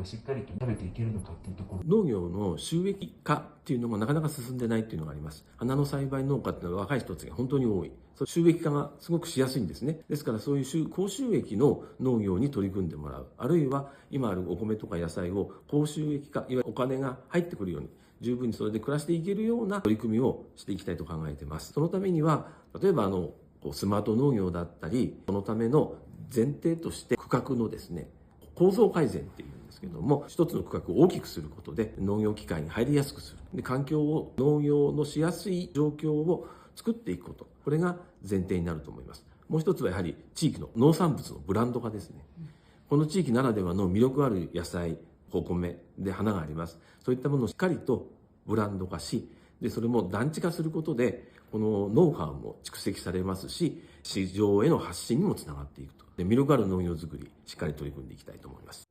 しっかりと食べていけるのかっていうところ。農業の収益化っていうのがなかなか進んでないっていうのがあります。花の栽培農家っていうのは若い人たちが本当に多い。収益化がすごくしやすいんですね。ですからそういう高収益の農業に取り組んでもらう。あるいは今あるお米とか野菜を高収益化、いわゆるお金が入ってくるように、十分にそれで暮らしていけるような取り組みをしていきたいと考えています。そのためには、例えばスマート農業だったり、そのための前提として区画のですね、構造改善っていうんですけども、一つの区画を大きくすることで農業機械に入りやすくする。で、環境を、農業のしやすい状況を作っていくこと。これが前提になると思います。もう一つはやはり地域の農産物のブランド化ですね。この地域ならではの魅力ある野菜、お米で花があります。そういったものをしっかりとブランド化し、で、それも団地化することで、このノウハウも蓄積されますし、市場への発信にもつながっていくと。で、魅力ある農業づくり、しっかり取り組んでいきたいと思います。